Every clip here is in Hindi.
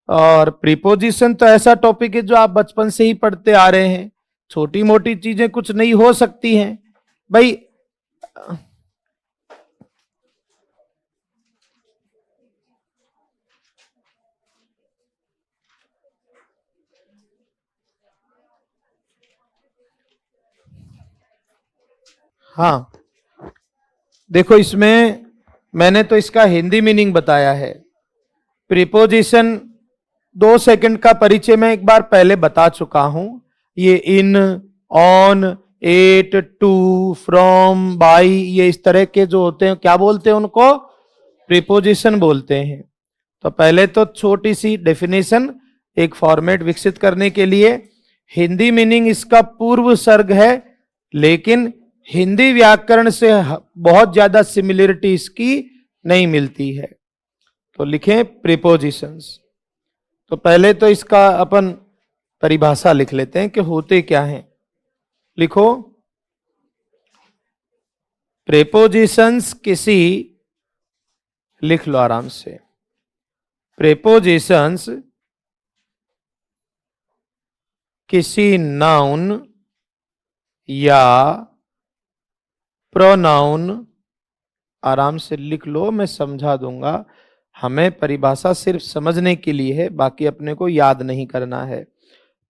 और प्रीपोजिशन तो ऐसा टॉपिक है जो आप बचपन से ही पढ़ते आ रहे हैं, छोटी मोटी चीजें कुछ नहीं हो सकती हैं भाई। हाँ, देखो इसमें मैंने तो इसका हिंदी मीनिंग बताया है। प्रीपोजिशन 2 सेकंड का परिचय मैं एक बार पहले बता चुका हूं। ये in, on, at, to, from, by, ये इस तरह के जो होते हैं क्या बोलते हैं उनको? प्रीपोजिशन बोलते हैं। तो पहले तो छोटी सी डेफिनेशन, एक फॉर्मेट विकसित करने के लिए। हिंदी मीनिंग इसका पूर्व सर्ग है, लेकिन हिंदी व्याकरण से बहुत ज्यादा सिमिलरिटी इसकी नहीं मिलती है। तो लिखें प्रीपोजिशंस। तो पहले तो इसका अपन परिभाषा लिख लेते हैं कि होते क्या हैं। लिखो, प्रीपोजिशंस किसी, लिख लो आराम से, प्रीपोजिशंस किसी नाउन या प्रोनाउन, आराम से लिख लो, मैं समझा दूंगा। हमें परिभाषा सिर्फ समझने के लिए है, बाकी अपने को याद नहीं करना है।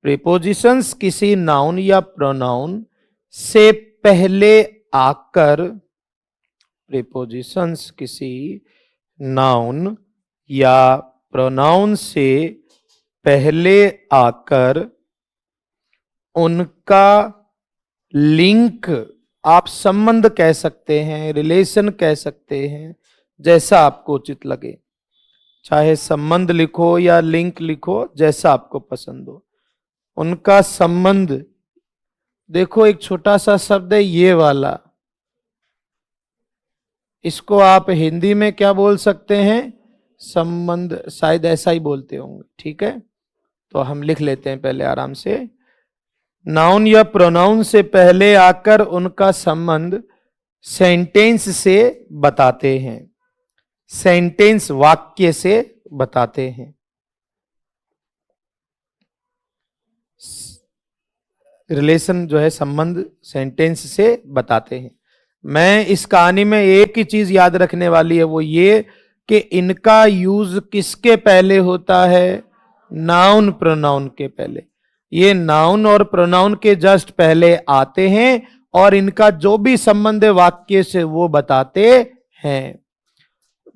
प्रीपोजिशंस किसी नाउन या प्रोनाउन से पहले आकर, प्रीपोजिशंस किसी नाउन या प्रोनाउन से पहले आकर उनका लिंक, आप संबंध कह सकते हैं, रिलेशन कह सकते हैं, जैसा आपको उचित लगे। चाहे संबंध लिखो या लिंक लिखो, जैसा आपको पसंद हो। उनका संबंध, देखो एक छोटा सा शब्द है ये वाला, इसको आप हिंदी में क्या बोल सकते हैं? संबंध, शायद ऐसा ही बोलते होंगे। ठीक है, तो हम लिख लेते हैं पहले आराम से। नाउन या प्रोनाउन से पहले आकर उनका संबंध सेंटेंस से बताते हैं, सेंटेंस वाक्य से बताते हैं। रिलेशन जो है, संबंध सेंटेंस से बताते हैं। मैं इस कहानी में एक ही चीज याद रखने वाली है, वो ये कि इनका यूज किसके पहले होता है? नाउन प्रोनाउन के पहले। ये नाउन और प्रोनाउन के जस्ट पहले आते हैं और इनका जो भी संबंध है वाक्य से वो बताते हैं।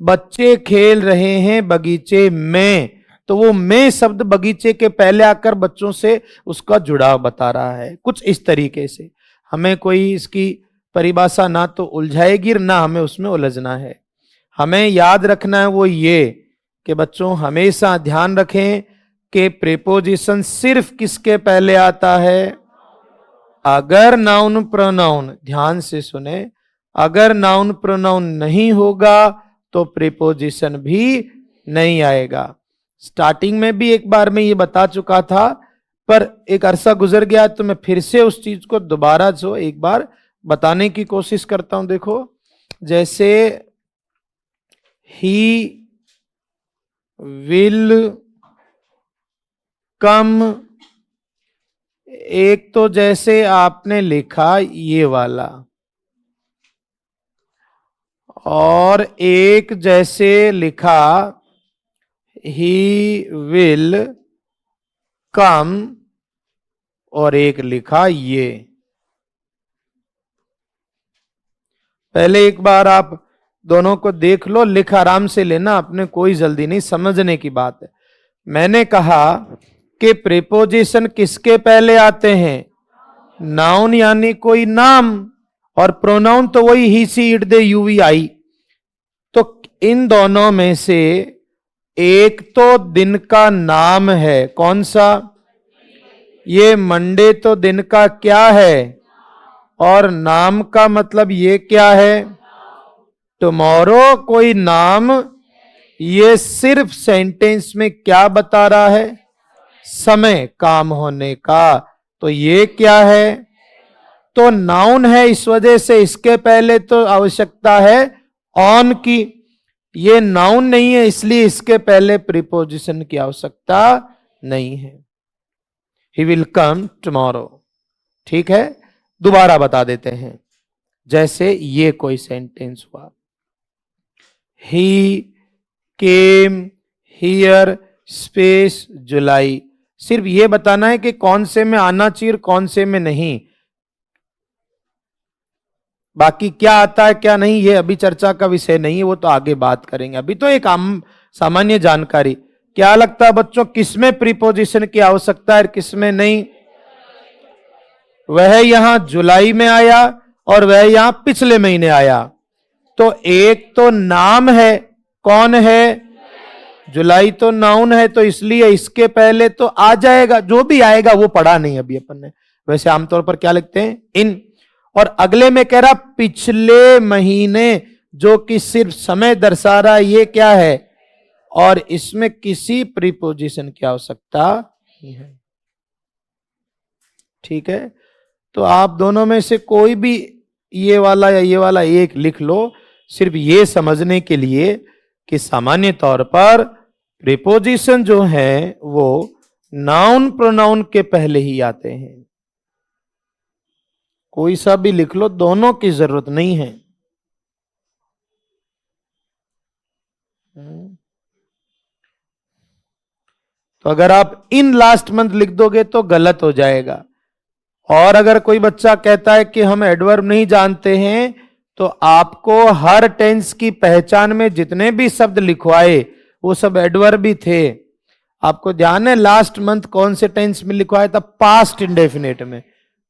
बच्चे खेल रहे हैं बगीचे में, तो वो में शब्द बगीचे के पहले आकर बच्चों से उसका जुड़ाव बता रहा है। कुछ इस तरीके से हमें कोई इसकी परिभाषा ना तो उलझाएगी ना हमें उसमें उलझना है। हमें याद रखना है वो ये कि बच्चों हमेशा ध्यान रखें कि प्रीपोजिशन सिर्फ किसके पहले आता है? अगर नाउन प्रोनाउन, ध्यान से सुने, अगर नाउन प्रोनाउन नहीं होगा तो प्रीपोजिशन भी नहीं आएगा। स्टार्टिंग में भी एक बार मैं ये बता चुका था, पर एक अरसा गुजर गया तो मैं फिर से उस चीज को दोबारा जो एक बार बताने की कोशिश करता हूं। देखो, जैसे ही विल कम, एक तो जैसे आपने लिखा ये वाला, और एक जैसे लिखा ही विल कम, और एक लिखा ये। पहले एक बार आप दोनों को देख लो, लिख आराम से लेना, अपने कोई जल्दी नहीं, समझने की बात है। मैंने कहा कि प्रीपोजिशन किसके पहले आते हैं? नाउन यानी कोई नाम, और प्रोनाउन तो वही he she it they you we I. तो इन दोनों में से एक तो दिन का नाम है, कौन सा? ये मंडे तो दिन का क्या है? और नाम का मतलब ये क्या है? टुमारो कोई नाम। ये सिर्फ सेंटेंस में क्या बता रहा है? समय, काम होने का। तो ये क्या है? तो नाउन है, इस वजह से इसके पहले तो आवश्यकता है ऑन की। ये नाउन नहीं है, इसलिए इसके पहले प्रीपोजिशन की आवश्यकता नहीं है। He will come tomorrow. ठीक है, दोबारा बता देते हैं। जैसे ये कोई सेंटेंस हुआ, ही केम हियर स्पेस जुलाई। सिर्फ ये बताना है कि कौन से में आना चाहिए और कौन से में नहीं। बाकी क्या आता है क्या नहीं, ये अभी चर्चा का विषय नहीं है, वो तो आगे बात करेंगे। अभी तो एक आम सामान्य जानकारी। क्या लगता है बच्चों, किसमें प्रीपोजिशन की आवश्यकता है, किसमें नहीं? वह यहां जुलाई में आया और वह यहां पिछले महीने आया। तो एक तो नाम है, कौन है? जुलाई तो नाउन है, तो इसलिए इसके पहले तो आ जाएगा। जो भी आएगा वो पढ़ा नहीं अभी अपन ने। वैसे आमतौर पर क्या लिखते हैं? इन। और अगले में कह रहा पिछले महीने, जो कि सिर्फ समय दर्शा रहा है, ये क्या है? और इसमें किसी प्रीपोजिशन की आवश्यकता नहीं है। ठीक है, तो आप दोनों में से कोई भी ये वाला या ये वाला एक लिख लो, सिर्फ ये समझने के लिए कि सामान्य तौर पर प्रीपोजिशन जो है वो नाउन प्रोनाउन के पहले ही आते हैं। कोई सा भी लिख लो, दोनों की जरूरत नहीं है। तो अगर आप इन लास्ट मंथ लिख दोगे तो गलत हो जाएगा। और अगर कोई बच्चा कहता है कि हम एडवर्ब नहीं जानते हैं, तो आपको हर टेंस की पहचान में जितने भी शब्द लिखवाए वो सब एडवर्ब भी थे। आपको ध्यान है लास्ट मंथ कौन से टेंस में लिखवाया था? पास्ट इंडेफिनिट में,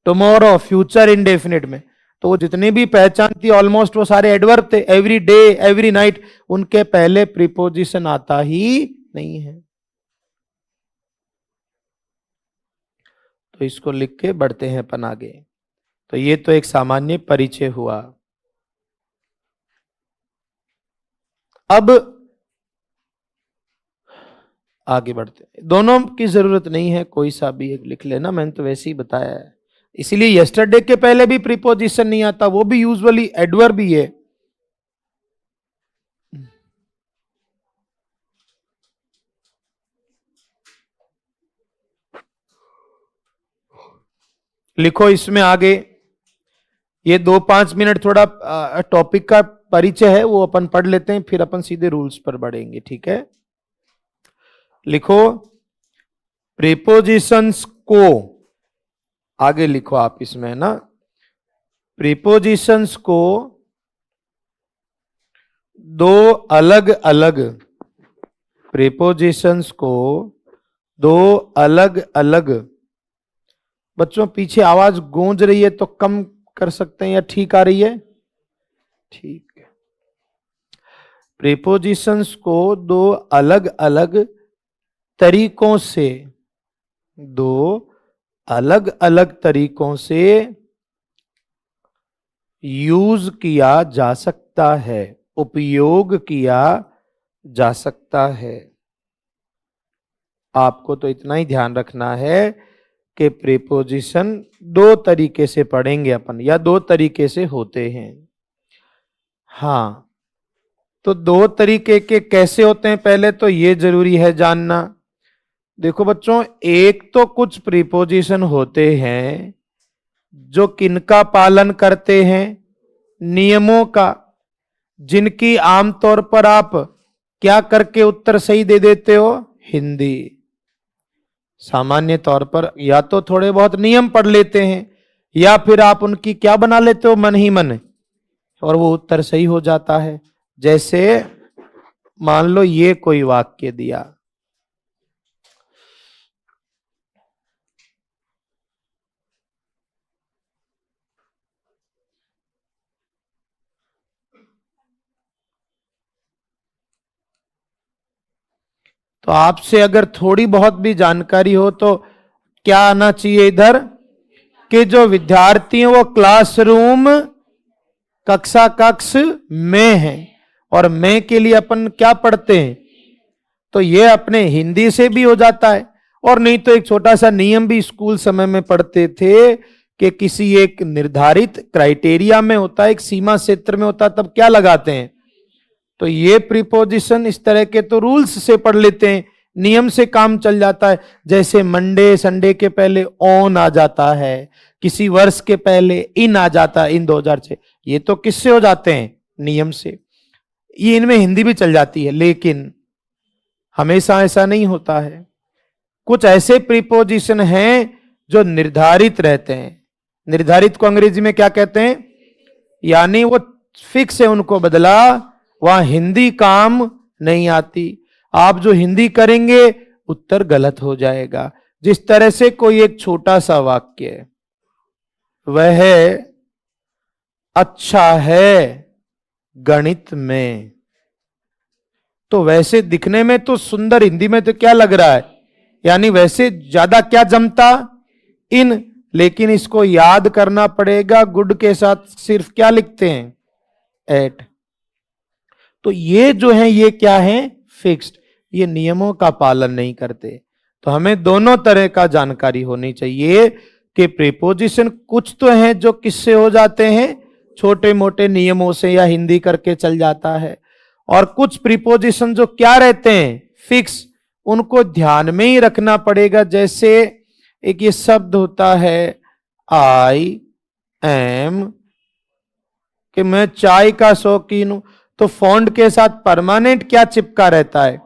टुमारो फ्यूचर इंडेफिनिट में। तो वो जितनी भी पहचान थी ऑलमोस्ट वो सारे एडवर्ब थे। एवरी डे, एवरी नाइट, उनके पहले प्रीपोजिशन आता ही नहीं है। तो इसको लिख के बढ़ते हैं अपन आगे। तो ये तो एक सामान्य परिचय हुआ। अब आगे बढ़ते हैं। दोनों की जरूरत नहीं है, कोई सा भी एक लिख लेना, मैंने तो वैसे ही बताया है। इसीलिए यस्टरडे के पहले भी प्रीपोजिशन नहीं आता, वो भी यूजुअली एडवर्ब ही है। लिखो इसमें आगे। ये 2-5 मिनट थोड़ा टॉपिक का परिचय है, वो अपन पढ़ लेते हैं, फिर अपन सीधे रूल्स पर बढ़ेंगे। ठीक है, लिखो प्रीपोजिशंस को, आगे लिखो आप इसमें ना, प्रीपोजिशंस को दो अलग अलग, प्रीपोजिशंस को दो अलग अलग, बच्चों पीछे आवाज गूंज रही है तो कम कर सकते हैं या ठीक आ रही है? ठीक है। प्रीपोजिशंस को दो अलग अलग तरीकों से, दो अलग अलग तरीकों से यूज किया जा सकता है, उपयोग किया जा सकता है। आपको तो इतना ही ध्यान रखना है कि प्रीपोजिशन दो तरीके से पढ़ेंगे अपन, या दो तरीके से होते हैं। हाँ, तो दो तरीके के कैसे होते हैं पहले तो ये जरूरी है जानना। देखो बच्चों, एक तो कुछ प्रीपोजिशन होते हैं जो किनका पालन करते हैं? नियमों का, जिनकी आमतौर पर आप क्या करके उत्तर सही दे देते हो? हिंदी। सामान्य तौर पर या तो थोड़े बहुत नियम पढ़ लेते हैं, या फिर आप उनकी क्या बना लेते हो? मन ही मन, और वो उत्तर सही हो जाता है। जैसे मान लो ये कोई वाक्य दिया, तो आपसे अगर थोड़ी बहुत भी जानकारी हो तो क्या आना चाहिए इधर कि जो विद्यार्थी हैं वो क्लासरूम, कक्षा कक्ष में है। और में के लिए अपन क्या पढ़ते हैं? तो ये अपने हिंदी से भी हो जाता है, और नहीं तो एक छोटा सा नियम भी स्कूल समय में पढ़ते थे कि किसी एक निर्धारित क्राइटेरिया में होता है, एक सीमा क्षेत्र में होता है, तब क्या लगाते हैं? तो ये प्रीपोजिशन इस तरह के तो रूल्स से पढ़ लेते हैं, नियम से काम चल जाता है। जैसे मंडे संडे के पहले ऑन आ जाता है, किसी वर्ष के पहले इन आ जाता है, इन 2006, ये तो किससे हो जाते हैं? नियम से। ये इनमें हिंदी भी चल जाती है, लेकिन हमेशा ऐसा नहीं होता है। कुछ ऐसे प्रीपोजिशन हैं जो निर्धारित रहते हैं। निर्धारित को अंग्रेजी में क्या कहते हैं? यानी वो फिक्स है, उनको बदला वहां हिंदी काम नहीं आती। आप जो हिंदी करेंगे उत्तर गलत हो जाएगा। जिस तरह से कोई एक छोटा सा वाक्य है, वह अच्छा है गणित में, तो वैसे दिखने में तो सुंदर, हिंदी में तो क्या लग रहा है, यानी वैसे ज्यादा क्या जमता? इन, लेकिन इसको याद करना पड़ेगा। गुड के साथ सिर्फ क्या लिखते हैं? एट। तो ये जो है ये क्या है? फिक्स्ड। ये नियमों का पालन नहीं करते। तो हमें दोनों तरह का जानकारी होनी चाहिए कि प्रीपोजिशन कुछ तो है जो किससे हो जाते हैं? छोटे मोटे नियमों से, या हिंदी करके चल जाता है। और कुछ प्रीपोजिशन जो क्या रहते हैं? फिक्स। उनको ध्यान में ही रखना पड़ेगा। जैसे एक ये शब्द होता है आई एम, कि मैं चाय का शौकीन हूं, तो फॉन्ट के साथ परमानेंट क्या चिपका रहता है?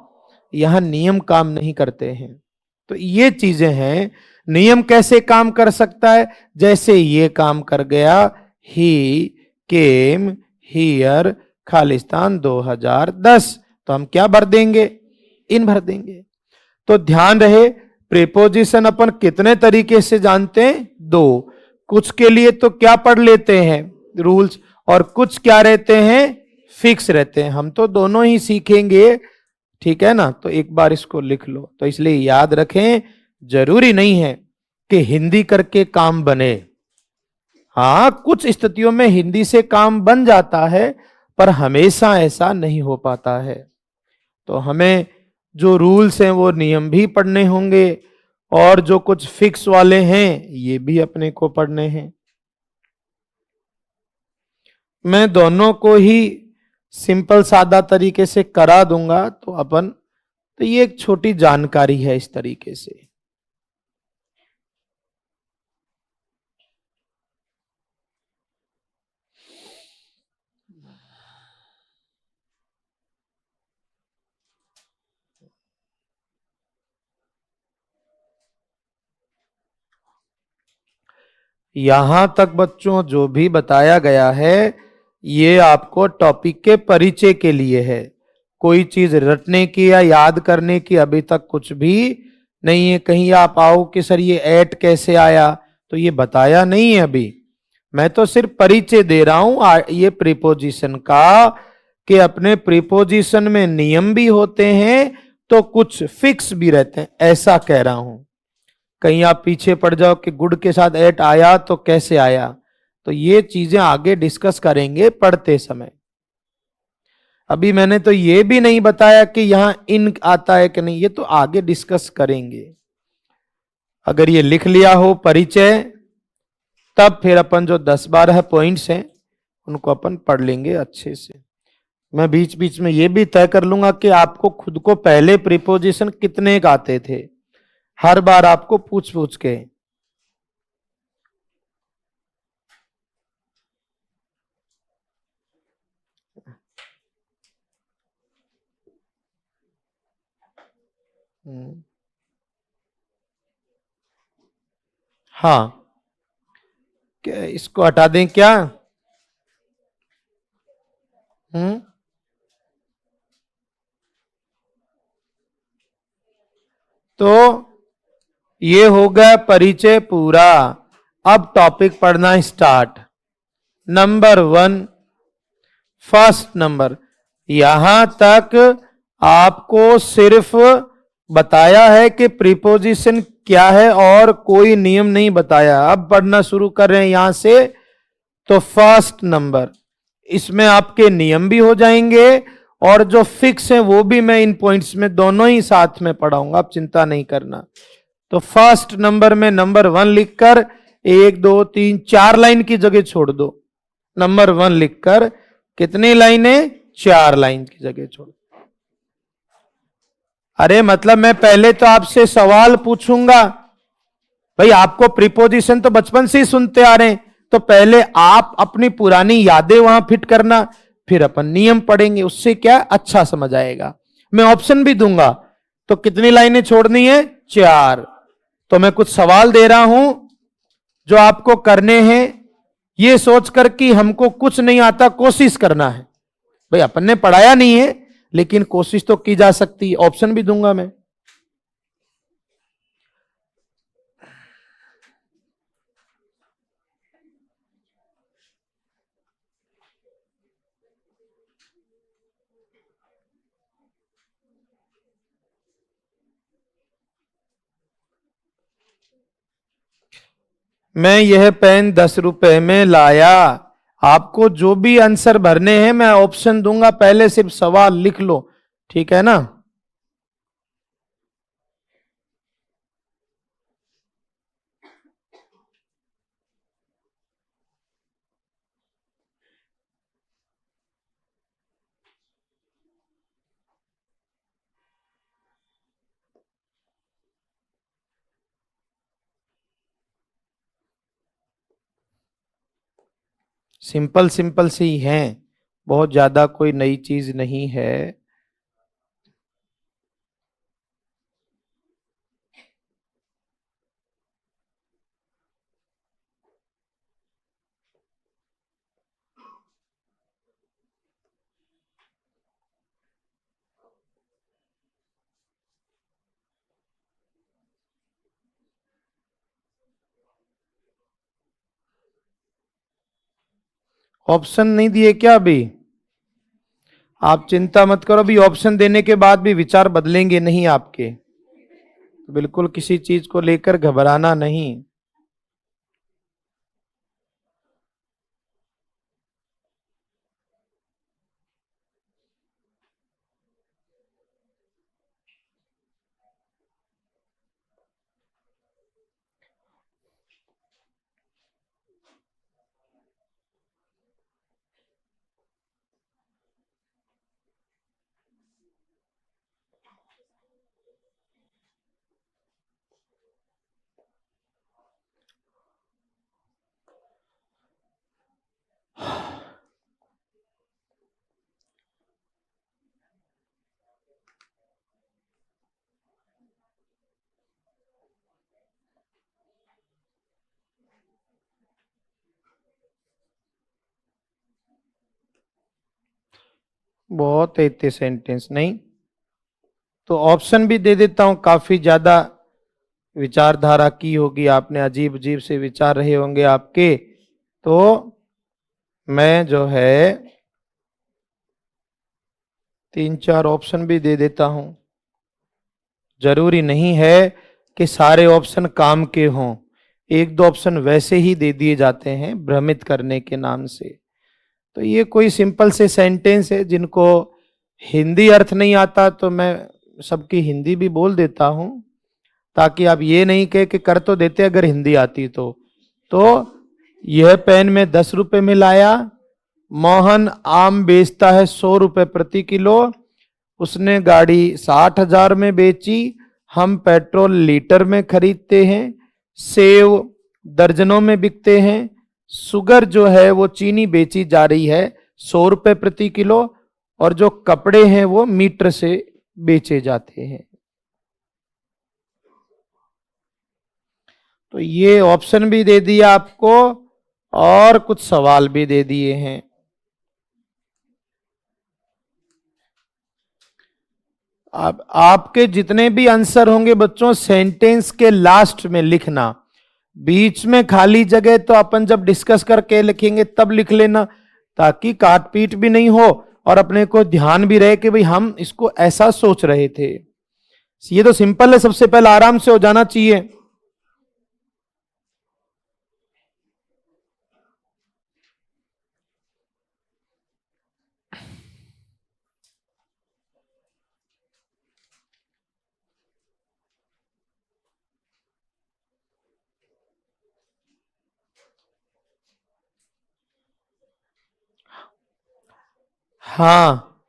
यहां नियम काम नहीं करते हैं। तो ये चीजें हैं। नियम कैसे काम कर सकता है? जैसे ये काम कर गया, ही केम हियर खालिस्तान 2010, तो हम क्या भर देंगे? इन भर देंगे। तो ध्यान रहे, प्रीपोजिशन अपन कितने तरीके से जानते हैं? दो। कुछ के लिए तो क्या पढ़ लेते हैं? रूल्स। और कुछ क्या रहते हैं? फिक्स रहते हैं। हम तो दोनों ही सीखेंगे, ठीक है ना? तो एक बार इसको लिख लो। तो इसलिए याद रखें, जरूरी नहीं है कि हिंदी करके काम बने। हाँ, कुछ स्थितियों में हिंदी से काम बन जाता है, पर हमेशा ऐसा नहीं हो पाता है। तो हमें जो रूल्स हैं वो नियम भी पढ़ने होंगे, और जो कुछ फिक्स वाले हैं ये भी अपने को पढ़ने हैं। मैं दोनों को ही सिंपल सादा तरीके से करा दूंगा, तो अपन, तो ये एक छोटी जानकारी है इस तरीके से। यहां तक बच्चों जो भी बताया गया है ये आपको टॉपिक के परिचय के लिए है। कोई चीज रटने की या याद करने की अभी तक कुछ भी नहीं है। कहीं आप आओ कि सर ये एट कैसे आया, तो ये बताया नहीं है अभी। मैं तो सिर्फ परिचय दे रहा हूं ये प्रीपोजिशन का, कि अपने प्रीपोजिशन में नियम भी होते हैं तो कुछ फिक्स भी रहते हैं, ऐसा कह रहा हूं। कहीं आप पीछे पड़ जाओ कि गुड के साथ एट आया तो कैसे आया, तो ये चीजें आगे डिस्कस करेंगे पढ़ते समय। अभी मैंने तो ये भी नहीं बताया कि यहां इन आता है कि नहीं, ये तो आगे डिस्कस करेंगे। अगर ये लिख लिया हो परिचय, तब फिर अपन जो 10-12 पॉइंट्स हैं उनको अपन पढ़ लेंगे अच्छे से। मैं बीच बीच में ये भी तय कर लूंगा कि आपको खुद को पहले प्रीपोजिशन कितने आते थे, हर बार आपको पूछ पूछ के। हाँ, क्या इसको हटा दें क्या? तो ये हो गया परिचय पूरा। अब टॉपिक पढ़ना स्टार्ट। Number 1, first number. यहां तक आपको सिर्फ बताया है कि प्रीपोजिशन क्या है और कोई नियम नहीं बताया। अब पढ़ना शुरू कर रहे हैं यहां से। तो फर्स्ट नंबर, इसमें आपके नियम भी हो जाएंगे और जो फिक्स है वो भी मैं इन पॉइंट्स में दोनों ही साथ में पढ़ाऊंगा, आप चिंता नहीं करना। तो फर्स्ट नंबर में नंबर 1 लिखकर 1 2 3 4 लाइन की जगह छोड़ दो। नंबर 1 लिखकर कितनी लाइनें? 4 लाइन की जगह छोड़। अरे मतलब मैं पहले तो आपसे सवाल पूछूंगा, भाई आपको प्रीपोजिशन तो बचपन से ही सुनते आ रहे हैं, तो पहले आप अपनी पुरानी यादें वहां फिट करना, फिर अपन नियम पढ़ेंगे, उससे क्या अच्छा समझ आएगा। मैं ऑप्शन भी दूंगा, तो कितनी लाइनें छोड़नी है? 4। तो मैं कुछ सवाल दे रहा हूं जो आपको करने हैं, ये सोचकर कि हमको कुछ नहीं आता, कोशिश करना है। भाई अपन ने पढ़ाया नहीं है, लेकिन कोशिश तो की जा सकती है। ऑप्शन भी दूंगा मैं। मैं यह पेन 10 रुपए में लाया। आपको जो भी आंसर भरने हैं मैं ऑप्शन दूंगा, पहले सिर्फ सवाल लिख लो, ठीक है ना? सिंपल सिंपल से ही हैं, बहुत ज्यादा कोई नई चीज नहीं है। ऑप्शन नहीं दिए क्या अभी? आप चिंता मत करो, अभी ऑप्शन देने के बाद भी विचार बदलेंगे नहीं आपके, तो बिल्कुल किसी चीज को लेकर घबराना नहीं। बहुत है इतने सेंटेंस नहीं, तो ऑप्शन भी दे देता हूं। काफी ज्यादा विचारधारा की होगी आपने, अजीब अजीब से विचार रहे होंगे आपके, तो मैं जो है 3-4 ऑप्शन भी दे देता हूं। जरूरी नहीं है कि सारे ऑप्शन काम के हों, 1-2 ऑप्शन वैसे ही दे दिए जाते हैं भ्रमित करने के नाम से। तो ये कोई सिंपल से सेंटेंस है, जिनको हिंदी अर्थ नहीं आता तो मैं सबकी हिंदी भी बोल देता हूं, ताकि आप ये नहीं कहे कि कर तो देते अगर हिंदी आती तो यह पेन में 10 रुपए में लाया। मोहन आम बेचता है 100 रुपए प्रति किलो। उसने गाड़ी 60,000 में बेची। हम पेट्रोल लीटर में खरीदते हैं। सेव दर्जनों में बिकते हैं। शुगर जो है वो चीनी बेची जा रही है 100 रुपए प्रति किलो। और जो कपड़े हैं वो मीटर से बेचे जाते हैं। तो ये ऑप्शन भी दे दिया आपको और कुछ सवाल भी दे दिए हैं। अब आपके जितने भी आंसर होंगे बच्चों, सेंटेंस के लास्ट में लिखना। बीच में खाली जगह तो अपन जब डिस्कस करके लिखेंगे तब लिख लेना, ताकि काट पीट भी नहीं हो और अपने को ध्यान भी रहे कि भाई हम इसको ऐसा सोच रहे थे। ये तो सिंपल है, सबसे पहले आराम से हो जाना चाहिए। हाँ,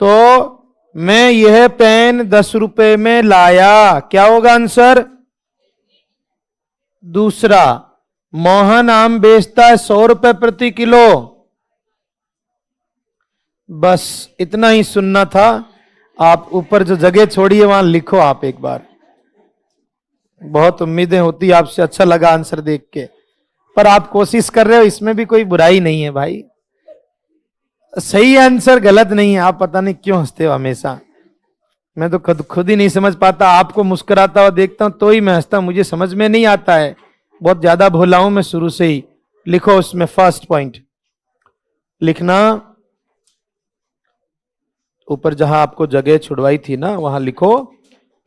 तो मैं यह पेन 10 रुपए में लाया, क्या होगा आंसर? दूसरा, मोहन आम बेचता है 100 रुपए प्रति किलो। बस इतना ही सुनना था। आप ऊपर जो जगह छोड़ी है वहां लिखो आप एक बार। बहुत उम्मीदें होती आपसे, अच्छा लगा आंसर देख के, पर आप कोशिश कर रहे हो, इसमें भी कोई बुराई नहीं है भाई। सही आंसर गलत नहीं है, आप पता नहीं क्यों हंसते हो हमेशा। मैं तो खुद ही नहीं समझ पाता, आपको मुस्कुराता हुआ देखता हूं तो ही मैं हंसता हूं, मुझे समझ में नहीं आता है। बहुत ज्यादा भोला हूं मैं शुरू से ही। लिखो उसमें फर्स्ट पॉइंट लिखना, ऊपर जहां आपको जगह छुड़वाई थी ना वहां लिखो,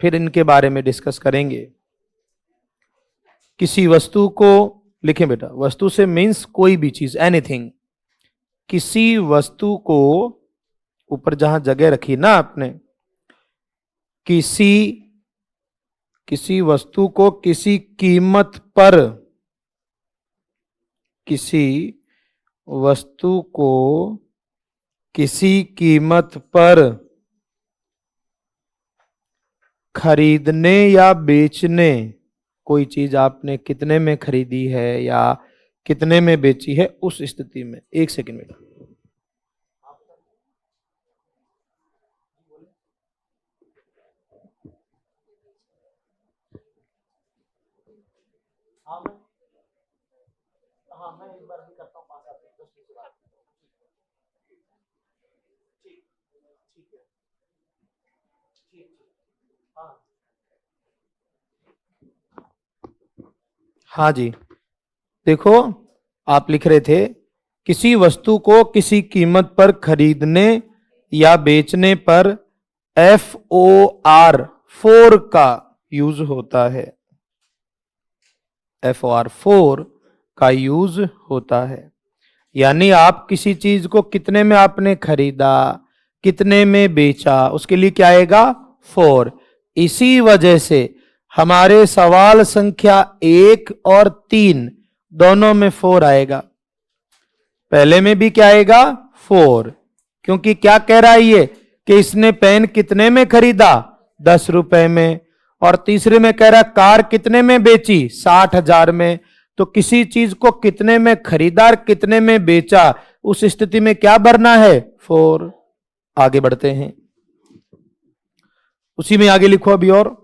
फिर इनके बारे में डिस्कस करेंगे। किसी वस्तु को लिखें बेटा, वस्तु से मीन्स कोई भी चीज, एनीथिंग। किसी वस्तु को, ऊपर जहां जगह रखी ना आपने, किसी वस्तु को किसी कीमत पर, किसी वस्तु को किसी कीमत पर खरीदने या बेचने, कोई चीज आपने कितने में खरीदी है या कितने में बेची है, उस स्थिति में, एक सेकंड बेटा, हाँ जी। देखो, आप लिख रहे थे किसी वस्तु को किसी कीमत पर खरीदने या बेचने पर FOR 4 का यूज होता है। FOR 4 का यूज होता है, यानी आप किसी चीज को कितने में आपने खरीदा, कितने में बेचा, उसके लिए क्या आएगा? 4। इसी वजह से हमारे सवाल संख्या 1 और 3 दोनों में 4 आएगा। पहले में भी क्या आएगा? 4, क्योंकि क्या कह रहा है ये कि इसने पेन कितने में खरीदा? 10 रुपए में। और तीसरे में कह रहा कार कितने में बेची? 60,000 में। तो किसी चीज को कितने में खरीदा और कितने में बेचा, उस स्थिति में क्या भरना है? 4। आगे बढ़ते हैं, उसी में आगे लिखो अभी और,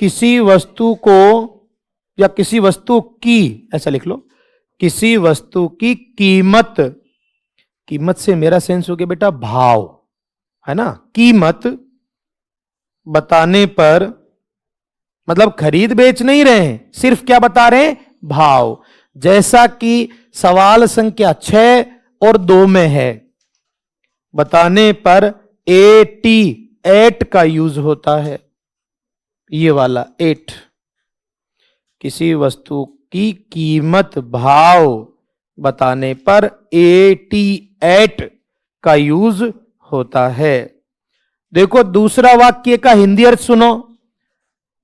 किसी वस्तु को या किसी वस्तु की, ऐसा लिख लो, किसी वस्तु की कीमत, कीमत से मेरा सेंस हो गया बेटा भाव, है ना? कीमत बताने पर, मतलब खरीद बेच नहीं रहे हैं, सिर्फ क्या बता रहे हैं? भाव। जैसा कि सवाल संख्या 6 और 2 में है, बताने पर 8 का यूज होता है, ये वाला 8। किसी वस्तु की कीमत भाव बताने पर 88 का यूज होता है। देखो दूसरा वाक्य का हिंदी अर्थ सुनो,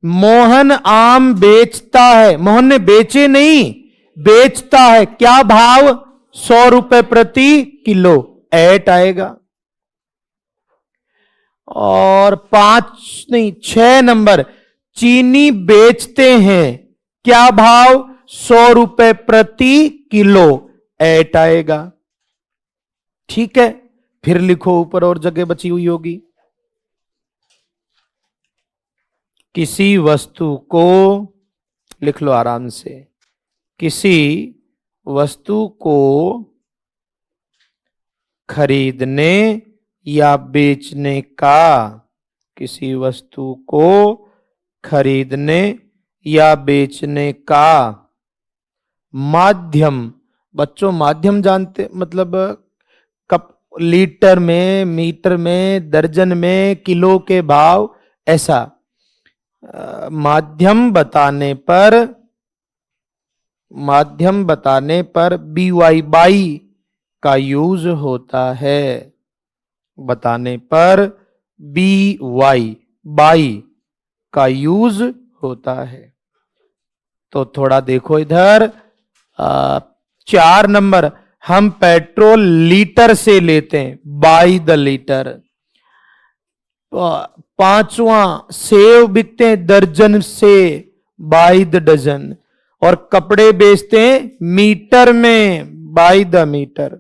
मोहन आम बेचता है, मोहन ने बेचे नहीं, बेचता है, क्या भाव? 100 रुपए प्रति किलो, 8 आएगा। और 6 नंबर, चीनी बेचते हैं, क्या भाव? 100 रुपए प्रति किलो, 8 आएगा। ठीक है, फिर लिखो, ऊपर और जगह बची हुई होगी। किसी वस्तु को, लिख लो आराम से, किसी वस्तु को खरीदने या बेचने का, किसी वस्तु को खरीदने या बेचने का माध्यम, बच्चों माध्यम जानते, मतलब कप, लीटर में, मीटर में, दर्जन में, किलो के भाव, ऐसा माध्यम बताने पर, माध्यम बताने पर BY बाई का यूज होता है, बताने पर BY बाई का यूज होता है। तो थोड़ा देखो इधर, 4 नंबर, हम पेट्रोल लीटर से लेते हैं, बाई द लीटर। पांचवा, सेव बिकते हैं दर्जन से, बाई द डजन। और कपड़े बेचते हैं मीटर में, बाई द मीटर।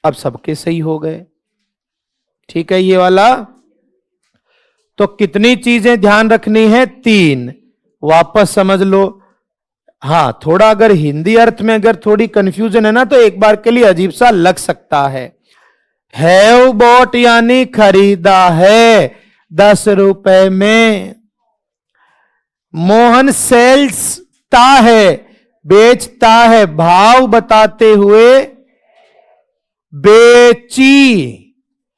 अब सबके सही हो गए, ठीक है ये वाला। तो कितनी चीजें ध्यान रखनी है? 3। वापस समझ लो। हाँ, थोड़ा अगर हिंदी अर्थ में अगर थोड़ी कंफ्यूजन है ना, तो एक बार के लिए अजीब सा लग सकता है। हैव बॉट यानी खरीदा है 10 रुपए में। मोहन सेल्स ता है, बेचता है, भाव बताते हुए बेची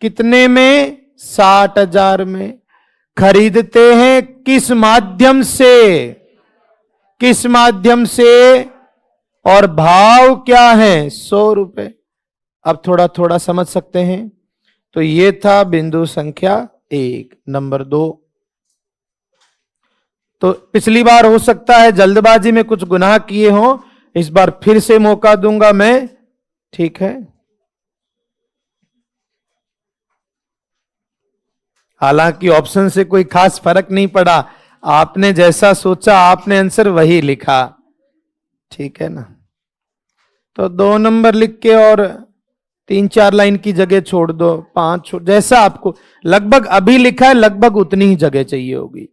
कितने में? 60,000 में। खरीदते हैं किस माध्यम से? किस माध्यम से? और भाव क्या है? 100 रुपए। अब थोड़ा थोड़ा समझ सकते हैं। तो ये था बिंदु संख्या 1। नंबर 2, तो पिछली बार हो सकता है जल्दबाजी में कुछ गुनाह किए हो, इस बार फिर से मौका दूंगा मैं, ठीक है। हालांकि ऑप्शन से कोई खास फर्क नहीं पड़ा, आपने जैसा सोचा आपने आंसर वही लिखा, ठीक है ना। तो 2 नंबर लिख के और 3-4 लाइन की जगह छोड़ दो, 5 जैसा आपको लगभग अभी लिखा है, लगभग उतनी ही जगह चाहिए होगी।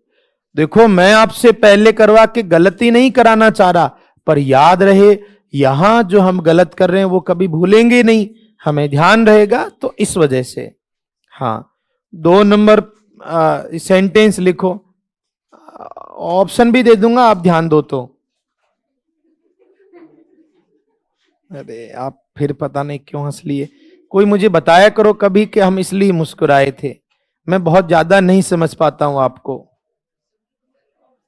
देखो मैं आपसे पहले करवा के गलती नहीं कराना चाह रहा, पर याद रहे यहां जो हम गलत कर रहे हैं वो कभी भूलेंगे नहीं, हमें ध्यान रहेगा, तो इस वजह से। हाँ, 2 नंबर सेंटेंस लिखो, ऑप्शन भी दे दूंगा, आप ध्यान दो तो। अरे आप फिर पता नहीं क्यों हंस लिए। कोई मुझे बताया करो कभी कि हम इसलिए मुस्कुराए थे। मैं बहुत ज्यादा नहीं समझ पाता हूं आपको,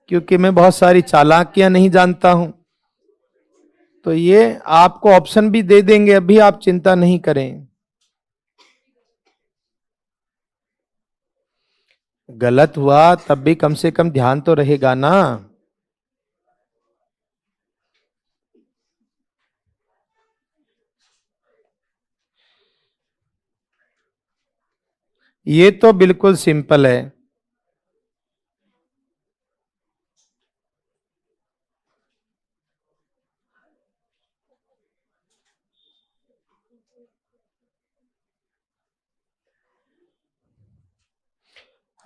क्योंकि मैं बहुत सारी चालाकियां नहीं जानता हूं। तो ये आपको ऑप्शन भी दे देंगे, अभी आप चिंता नहीं करें। गलत हुआ तब भी कम से कम ध्यान तो रहेगा ना। ये तो बिल्कुल सिंपल है।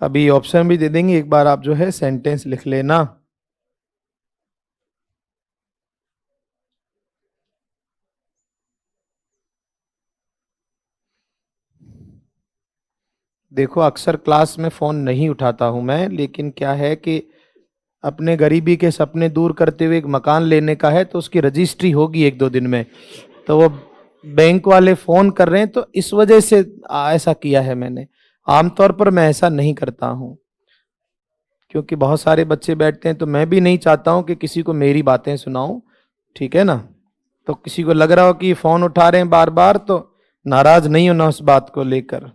अभी ऑप्शन भी दे देंगे, एक बार आप जो है सेंटेंस लिख लेना। देखो अक्सर क्लास में फोन नहीं उठाता हूं मैं, लेकिन क्या है कि अपने गरीबी के सपने दूर करते हुए एक मकान लेने का है, तो उसकी रजिस्ट्री होगी 1-2 दिन में, तो वो बैंक वाले फोन कर रहे हैं, तो इस वजह से ऐसा किया है मैंने। आमतौर पर मैं ऐसा नहीं करता हूं, क्योंकि बहुत सारे बच्चे बैठते हैं, तो मैं भी नहीं चाहता हूं कि किसी को मेरी बातें सुनाऊं, ठीक है ना। तो किसी को लग रहा हो कि फोन उठा रहे हैं बार बार, तो नाराज नहीं होना उस बात को लेकर।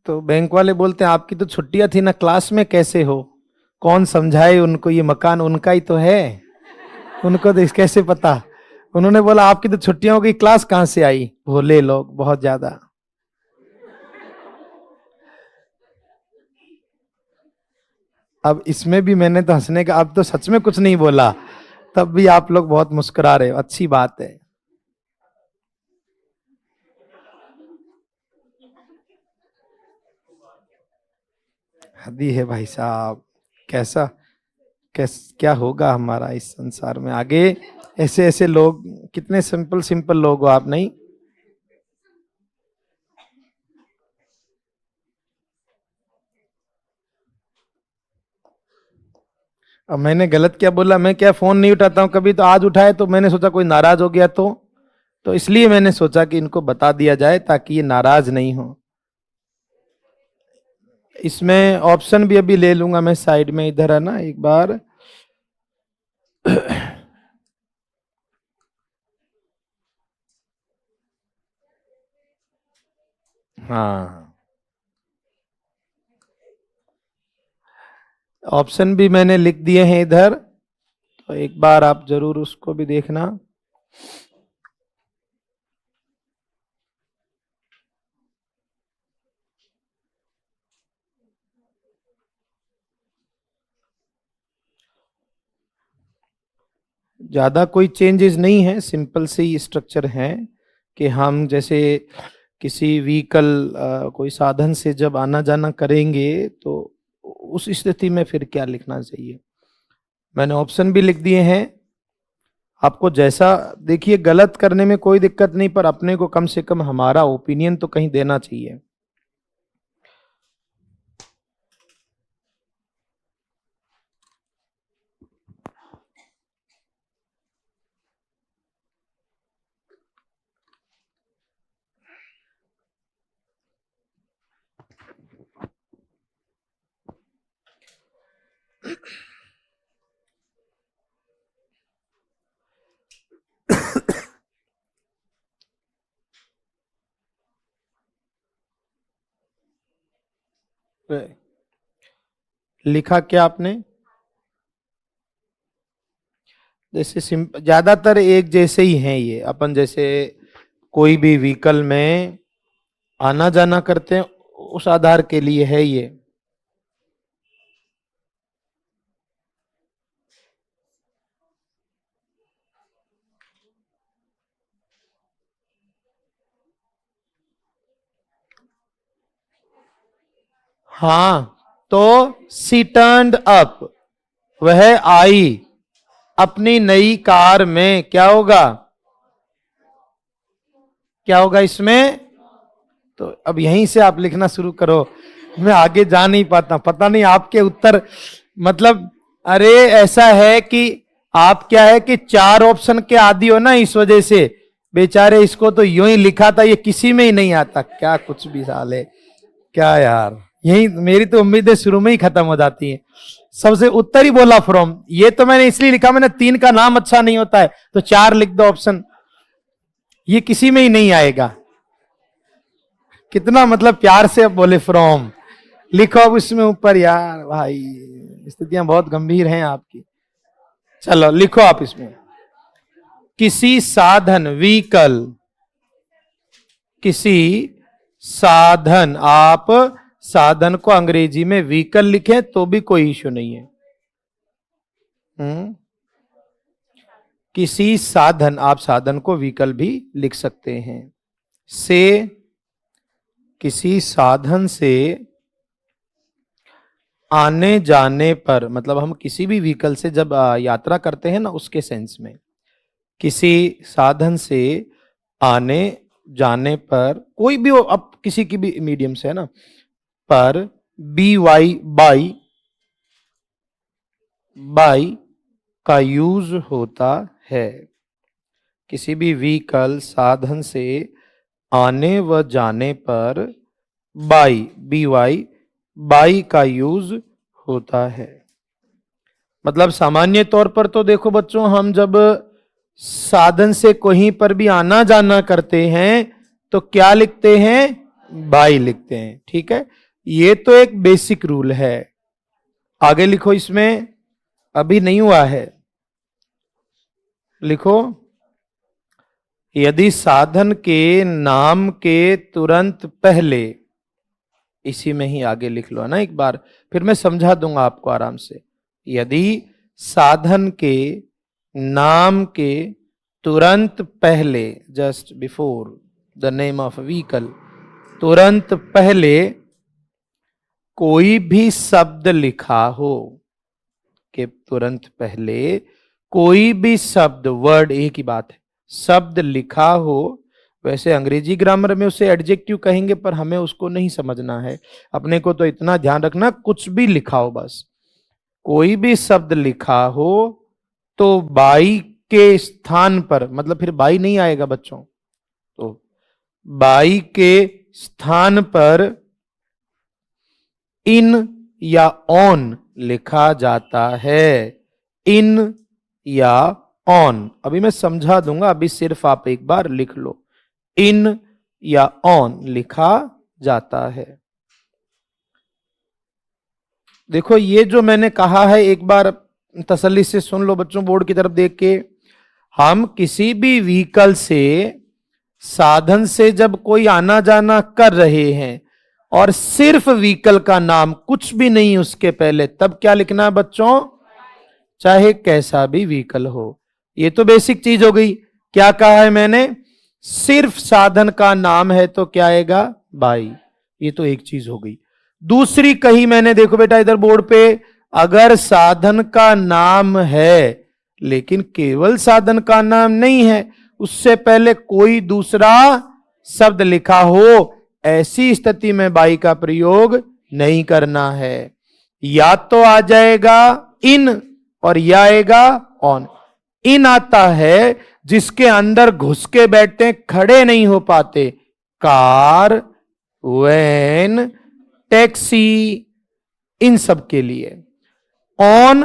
तो बैंक वाले बोलते हैं आपकी तो छुट्टियां थी ना, क्लास में कैसे हो? कौन समझाए उनको, ये मकान उनका ही तो है, उनको तो कैसे पता। उन्होंने बोला आपकी तो छुट्टियां हो गई, क्लास कहां से आई? भोले लोग बहुत ज्यादा। अब इसमें भी मैंने तो हंसने का, अब तो सच में कुछ नहीं बोला, तब भी आप लोग बहुत मुस्कुरा रहे हो, अच्छी बात है। हदी है भाई साहब, कैसा क्या होगा हमारा इस संसार में आगे। ऐसे ऐसे लोग, कितने सिंपल सिंपल लोग हो आप, नहीं? अब मैंने गलत क्या बोला? मैं क्या फोन नहीं उठाता हूं कभी, तो आज उठाए तो मैंने सोचा कोई नाराज हो गया, तो इसलिए मैंने सोचा कि इनको बता दिया जाए ताकि ये नाराज नहीं हो। इसमें ऑप्शन भी अभी ले लूंगा मैं साइड में, इधर है ना एक बार। हाँ, ऑप्शन भी मैंने लिख दिए हैं इधर, तो एक बार आप जरूर उसको भी देखना। ज़्यादा कोई चेंजेस नहीं है, सिंपल से ही स्ट्रक्चर है कि हम जैसे किसी व्हीकल कोई साधन से जब आना जाना करेंगे तो उस स्थिति में फिर क्या लिखना चाहिए। मैंने ऑप्शन भी लिख दिए हैं, आपको जैसा देखिए, गलत करने में कोई दिक्कत नहीं, पर अपने को कम से कम हमारा ओपिनियन तो कहीं देना चाहिए। लिखा क्या आपने? जैसे ज्यादातर एक जैसे ही हैं ये, अपन जैसे कोई भी व्हीकल में आना जाना करते हैं उस आधार के लिए है ये। हाँ, तो सी टर्न्ड अप, वह आई अपनी नई कार में, क्या होगा, क्या होगा इसमें? तो अब यहीं से आप लिखना शुरू करो, मैं आगे जा नहीं पाता, पता नहीं आपके उत्तर, मतलब अरे ऐसा है कि आप क्या है कि 4 ऑप्शन के आदी हो ना, इस वजह से बेचारे इसको तो यूं ही लिखा था, ये किसी में ही नहीं आता, क्या कुछ भी साल है क्या यार। यही मेरी तो उम्मीदें शुरू में ही खत्म हो जाती हैं। सबसे उत्तर ही बोला फ्रॉम, ये तो मैंने इसलिए लिखा, मैंने 3 का नाम अच्छा नहीं होता है तो 4 लिख दो ऑप्शन, ये किसी में ही नहीं आएगा। कितना मतलब प्यार से अब बोले फ्रॉम, लिखो अब इसमें ऊपर यार, भाई स्थितियां बहुत गंभीर हैं आपकी। चलो लिखो आप इसमें, किसी साधन व्हीकल, किसी साधन, आप साधन को अंग्रेजी में व्हीकल लिखें तो भी कोई इश्यू नहीं है। किसी साधन, आप साधन को व्हीकल भी लिख सकते हैं। से, किसी साधन से आने जाने पर, मतलब हम किसी भी व्हीकल से जब यात्रा करते हैं ना, उसके सेंस में, किसी साधन से आने जाने पर, कोई भी हो, अब किसी की भी मीडियम से है ना, पर बी वाई, बाई, बाई का यूज होता है। किसी भी व्हीकल साधन से आने व जाने पर बाई, बी वाई, बाई का यूज होता है। मतलब सामान्य तौर पर तो देखो बच्चों, हम जब साधन से कहीं पर भी आना जाना करते हैं तो क्या लिखते हैं, बाई लिखते हैं, ठीक है, ये तो एक बेसिक रूल है। आगे लिखो, इसमें अभी नहीं हुआ है, लिखो, यदि साधन के नाम के तुरंत पहले, इसी में ही आगे लिख लो ना एक बार, फिर मैं समझा दूंगा आपको आराम से। यदि साधन के नाम के तुरंत पहले, just before the name of vehicle, तुरंत पहले कोई भी शब्द लिखा हो, के तुरंत पहले कोई भी शब्द, वर्ड एक ही बात है, शब्द लिखा हो, वैसे अंग्रेजी ग्रामर में उसे एडजेक्टिव कहेंगे पर हमें उसको नहीं समझना है, अपने को तो इतना ध्यान रखना कुछ भी लिखा हो, बस कोई भी शब्द लिखा हो तो बाई के स्थान पर, मतलब फिर बाई नहीं आएगा बच्चों, तो बाई के स्थान पर इन या ऑन लिखा जाता है। इन या ऑन। अभी मैं समझा दूंगा, अभी सिर्फ आप एक बार लिख लो, इन या ऑन लिखा जाता है। देखो ये जो मैंने कहा है एक बार तसल्ली से सुन लो बच्चों, बोर्ड की तरफ देख के। हम किसी भी व्हीकल से, साधन से जब कोई आना जाना कर रहे हैं और सिर्फ व्हीकल का नाम, कुछ भी नहीं उसके पहले, तब क्या लिखना है बच्चों? चाहे कैसा भी व्हीकल हो। ये तो बेसिक चीज हो गई। क्या कहा है मैंने? सिर्फ साधन का नाम है तो क्या आएगा? बाई। ये तो एक चीज हो गई। दूसरी कही मैंने, देखो बेटा इधर बोर्ड पे, अगर साधन का नाम है लेकिन केवल साधन का नाम नहीं है, उससे पहले कोई दूसरा शब्द लिखा हो, ऐसी स्थिति में बाई का प्रयोग नहीं करना है। या तो आ जाएगा इन और या आएगा ऑन। इन आता है जिसके अंदर घुस के बैठते, खड़े नहीं हो पाते, कार, वैन, टैक्सी, इन सब के लिए। ऑन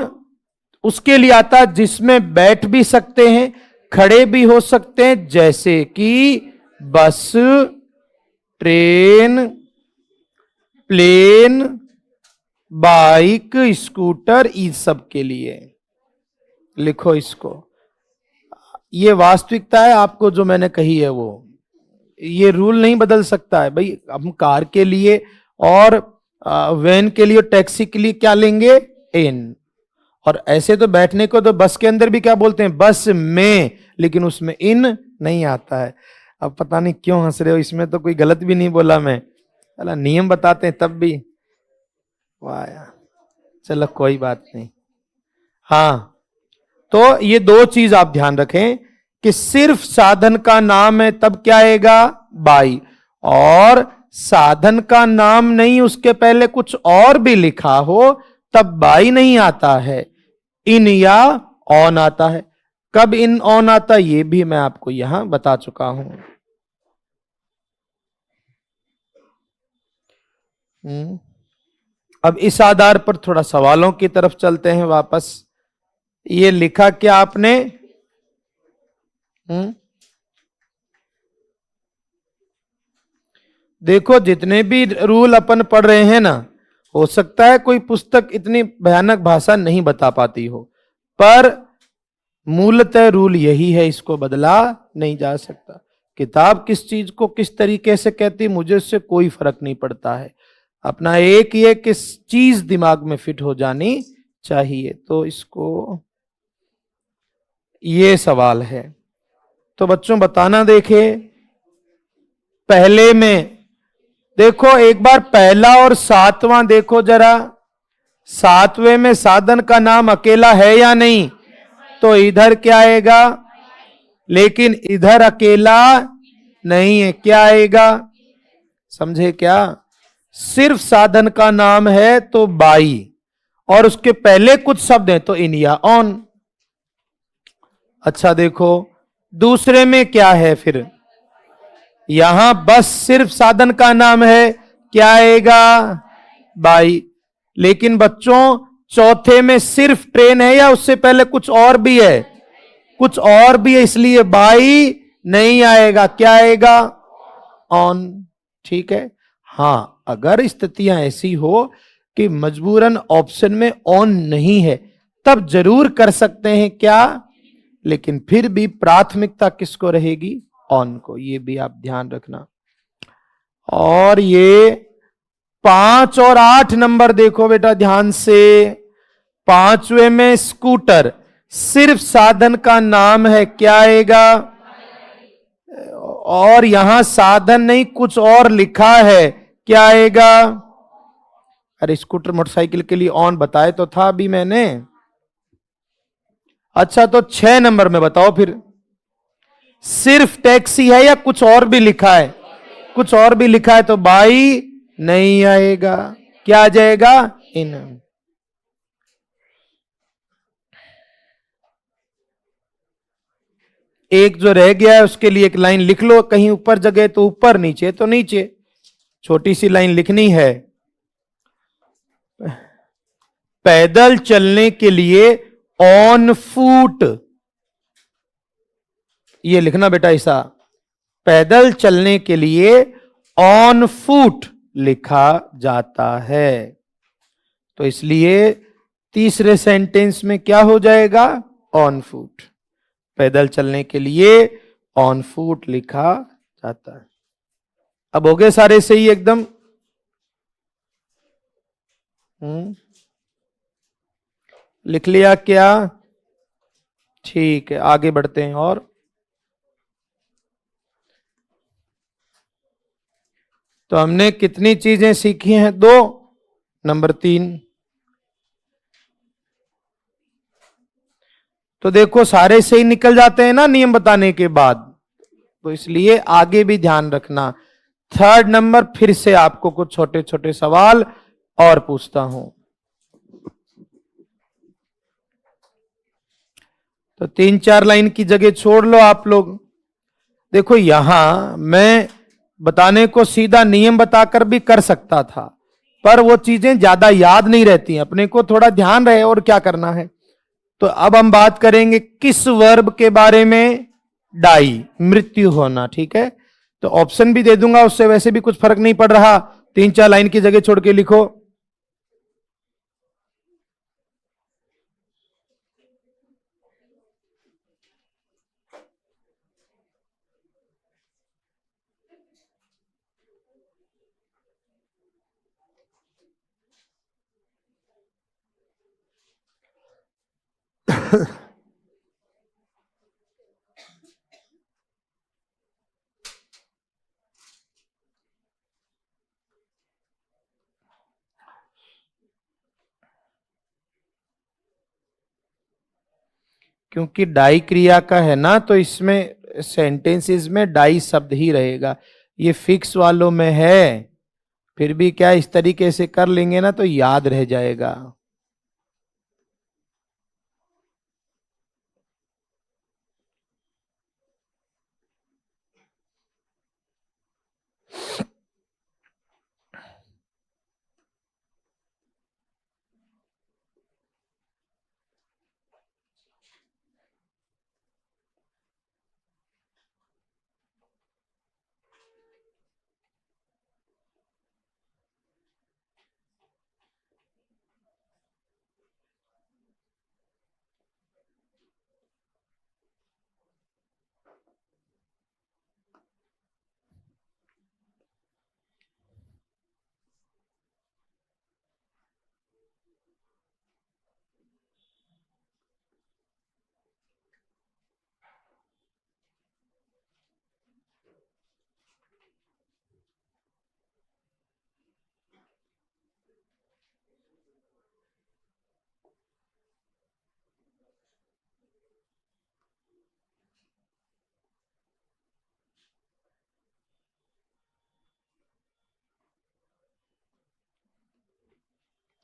उसके लिए आता है जिसमें बैठ भी सकते हैं, खड़े भी हो सकते हैं, जैसे कि बस, ट्रेन, प्लेन, बाइक, स्कूटर, इस सब के लिए। लिखो इसको। ये वास्तविकता है, आपको जो मैंने कही है वो, ये रूल नहीं बदल सकता है भाई। हम कार के लिए और वैन के लिए, टैक्सी के लिए क्या लेंगे? इन। और ऐसे तो बैठने को तो बस के अंदर भी क्या बोलते हैं? बस में, लेकिन उसमें इन नहीं आता है। अब पता नहीं क्यों हंस रहे हो, इसमें तो कोई गलत भी नहीं बोला मैं, अला नियम बताते हैं तब भी। वाह यार, चलो कोई बात नहीं। हाँ, तो ये दो चीज आप ध्यान रखें कि सिर्फ साधन का नाम है तब क्या आएगा? बाई। और साधन का नाम नहीं, उसके पहले कुछ और भी लिखा हो, तब बाई नहीं आता है, इन या ऑन आता है। कब इन ऑन आता है ये भी मैं आपको यहां बता चुका हूं। अब इस आधार पर थोड़ा सवालों की तरफ चलते हैं वापस। ये लिखा क्या आपने? देखो जितने भी रूल अपन पढ़ रहे हैं ना, हो सकता है कोई पुस्तक इतनी भयानक भाषा नहीं बता पाती हो, पर मूलतः रूल यही है, इसको बदला नहीं जा सकता। किताब किस चीज को किस तरीके से कहती, मुझे उससे कोई फर्क नहीं पड़ता है। अपना एक ये किस चीज दिमाग में फिट हो जानी चाहिए। तो इसको, ये सवाल है तो बच्चों बताना। देखे पहले में देखो एक बार, पहला और सातवां देखो जरा। सातवें में साधन का नाम अकेला है या नहीं? तो इधर क्या आएगा? लेकिन इधर अकेला नहीं है, क्या आएगा? समझे क्या? सिर्फ साधन का नाम है तो बाई, और उसके पहले कुछ शब्द हैं तो इन या ऑन। अच्छा देखो दूसरे में क्या है फिर? यहां बस सिर्फ साधन का नाम है, क्या आएगा? बाई। लेकिन बच्चों चौथे में सिर्फ ट्रेन है या उससे पहले कुछ और भी है? कुछ और भी है, इसलिए बाई नहीं आएगा, क्या आएगा? ऑन। ठीक है। हां, अगर स्थितियां ऐसी हो कि मजबूरन ऑप्शन में ऑन नहीं है, तब जरूर कर सकते हैं क्या, लेकिन फिर भी प्राथमिकता किसको रहेगी? ऑन को। ये भी आप ध्यान रखना। और ये 5 और 8 नंबर देखो बेटा ध्यान से। पांचवें में स्कूटर, सिर्फ साधन का नाम है, क्या आएगा? और यहां साधन नहीं कुछ और लिखा है, क्या आएगा? अरे स्कूटर मोटरसाइकिल के लिए ऑन बताए तो था अभी मैंने। अच्छा तो 6 नंबर में बताओ फिर, सिर्फ टैक्सी है या कुछ और भी लिखा है? कुछ और भी लिखा है तो बाई नहीं आएगा, क्या आ जाएगा? इन। एक जो रह गया है उसके लिए एक लाइन लिख लो, कहीं ऊपर जगह तो ऊपर, नीचे तो नीचे, छोटी सी लाइन लिखनी है। पैदल चलने के लिए ऑन फूट, ये लिखना बेटा ऐसा, पैदल चलने के लिए ऑन फूट लिखा जाता है। तो इसलिए तीसरे सेंटेंस में क्या हो जाएगा, ऑन फूट, पैदल चलने के लिए ऑन फूट लिखा जाता है। अब हो गए सारे सही एकदम। लिख लिया क्या, ठीक है, आगे बढ़ते हैं। और तो हमने कितनी चीजें सीखी हैं, 2। नंबर 3, तो देखो सारे सही निकल जाते हैं ना नियम बताने के बाद, तो इसलिए आगे भी ध्यान रखना। 3rd नंबर, फिर से आपको कुछ छोटे छोटे सवाल और पूछता हूं। तो 3-4 लाइन की जगह छोड़ लो आप लोग। देखो यहां मैं बताने को सीधा नियम बताकर भी कर सकता था, पर वो चीजें ज्यादा याद नहीं रहती, अपने को थोड़ा ध्यान रहे और क्या करना है। तो अब हम बात करेंगे किस वर्ब के बारे में, डाई, मृत्यु होना, ठीक है। तो ऑप्शन भी दे दूंगा, उससे वैसे भी कुछ फर्क नहीं पड़ रहा। 3-4 लाइन की जगह छोड़ के लिखो। क्योंकि डाई क्रिया का है ना, तो इसमें सेंटेंसेस में डाई शब्द ही रहेगा। ये फिक्स वालों में है, फिर भी क्या इस तरीके से कर लेंगे ना तो याद रह जाएगा।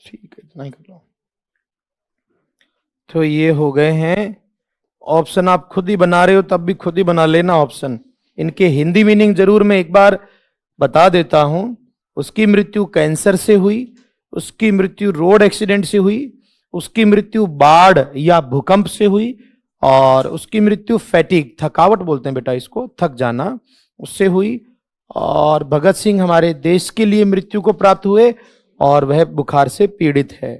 ठीक है, इतना ही कर लो। तो ये हो गए हैं ऑप्शन, आप खुद ही बना रहे हो तब भी खुद ही बना लेना ऑप्शन। इनके हिंदी मीनिंग जरूर मैं एक बार बता देता हूं। उसकी मृत्यु कैंसर से हुई, उसकी मृत्यु रोड एक्सीडेंट से हुई, उसकी मृत्यु बाढ़ या भूकंप से हुई, और उसकी मृत्यु फैटिक, थकावट बोलते हैं बेटा इसको, थक जाना, उससे हुई। और भगत सिंह हमारे देश के लिए मृत्यु को प्राप्त हुए और वह बुखार से पीड़ित है।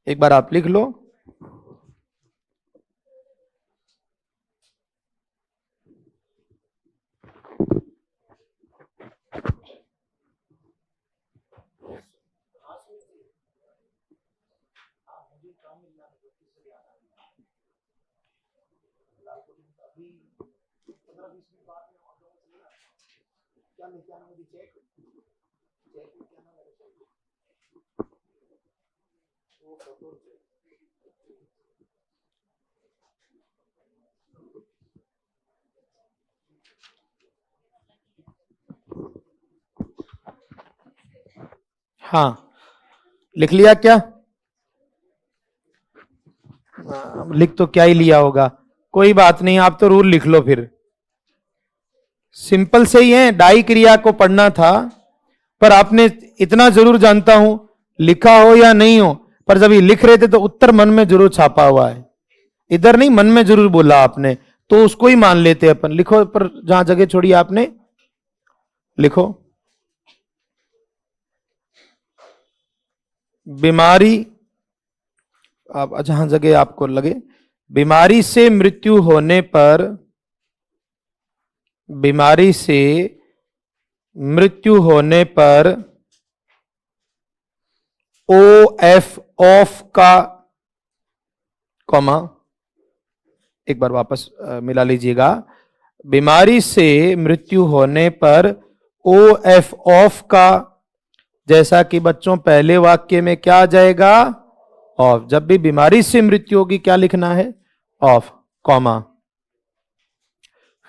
एक बार आप लिख लो। हाँ, लिख लिया क्या? लिख तो क्या ही लिया होगा, कोई बात नहीं, आप तो रूल लिख लो फिर। सिंपल से ही है, डाई क्रिया को पढ़ना था, पर आपने इतना जरूर जानता हूं, लिखा हो या नहीं हो, पर जब ये लिख रहे थे तो उत्तर मन में जरूर छापा हुआ है, इधर नहीं, मन में जरूर बोला आपने, तो उसको ही मान लेते अपन। लिखो, पर जहां जगह छोड़ी आपने लिखो। बीमारी, आप जहां जगह आपको लगे, बीमारी से मृत्यु होने पर, बीमारी से मृत्यु होने पर OF ऑफ का कॉमा, एक बार वापस मिला लीजिएगा। बीमारी से मृत्यु होने पर OF ऑफ का, जैसा कि बच्चों पहले वाक्य में क्या आ जाएगा, ऑफ। जब भी बीमारी से मृत्यु होगी क्या लिखना है, ऑफ, कॉमा।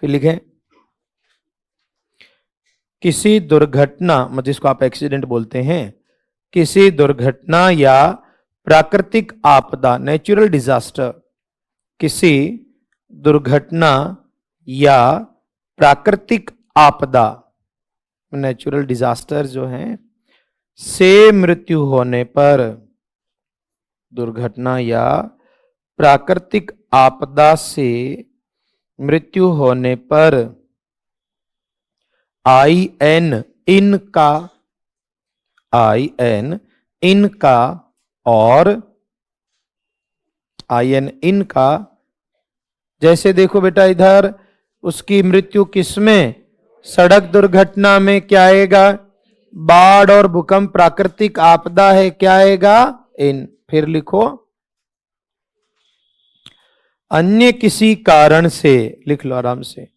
फिर लिखें किसी दुर्घटना, मतलब जिसको आप एक्सीडेंट बोलते हैं, किसी दुर्घटना या प्राकृतिक आपदा, नेचुरल डिजास्टर, किसी दुर्घटना या प्राकृतिक आपदा, नेचुरल डिजास्टर जो है, से मृत्यु होने पर, दुर्घटना या प्राकृतिक आपदा से मृत्यु होने पर IN इनका, IN इनका और IN इनका, जैसे देखो बेटा इधर उसकी मृत्यु किसमें, सड़क दुर्घटना में, क्या आएगा, बाढ़ और भूकंप प्राकृतिक आपदा है, क्या आएगा, इन। फिर लिखो अन्य किसी कारण से, लिख लो आराम से,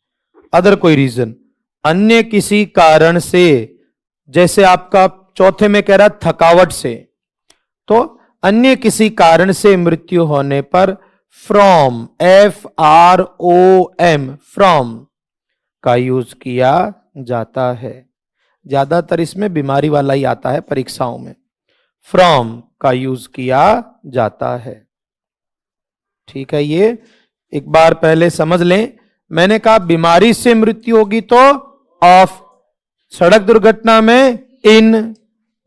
अदर कोई रीजन, अन्य किसी कारण से, जैसे आपका चौथे में कह रहा थकावट से, तो अन्य किसी कारण से मृत्यु होने पर फ्रॉम, FROM, फ्रॉम का यूज किया जाता है। ज्यादातर इसमें बीमारी वाला ही आता है परीक्षाओं में, फ्रॉम का यूज किया जाता है। ठीक है, ये एक बार पहले समझ लें। मैंने कहा बीमारी से मृत्यु होगी तो ऑफ, सड़क दुर्घटना में इन,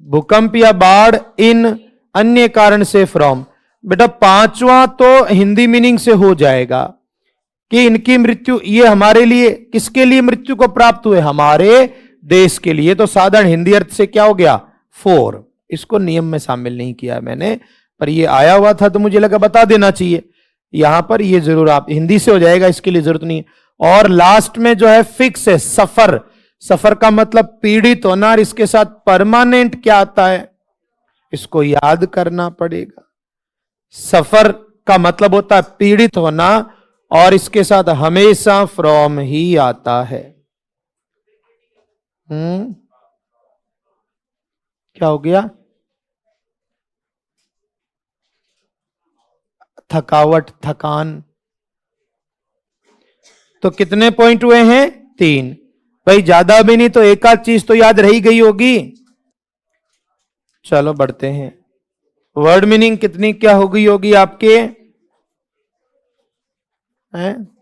भूकंप या बाढ़ इन, अन्य कारण से फ्रॉम। बेटा पांचवा तो हिंदी मीनिंग से हो जाएगा कि इनकी मृत्यु, ये हमारे लिए, किसके लिए मृत्यु को प्राप्त हुए, हमारे देश के लिए, तो साधारण हिंदी अर्थ से क्या हो गया, फॉर। इसको नियम में शामिल नहीं किया मैंने, पर ये आया हुआ था तो मुझे लगा बता देना चाहिए। यहां पर ये जरूर आप हिंदी से हो जाएगा, इसके लिए जरूरत नहीं है। और लास्ट में जो है फिक्स है, सफर, सफर का मतलब पीड़ित होना, और इसके साथ परमानेंट क्या आता है, इसको याद करना पड़ेगा। सफर का मतलब होता है पीड़ित होना, और इसके साथ हमेशा फ्रॉम ही आता है। क्या हो गया, थकावट, थकान। तो कितने पॉइंट हुए हैं, 3। भाई ज्यादा भी नहीं तो एक आध चीज तो याद रही गई होगी। चलो बढ़ते हैं। वर्ड मीनिंग कितनी क्या हो गई होगी आपके हैं?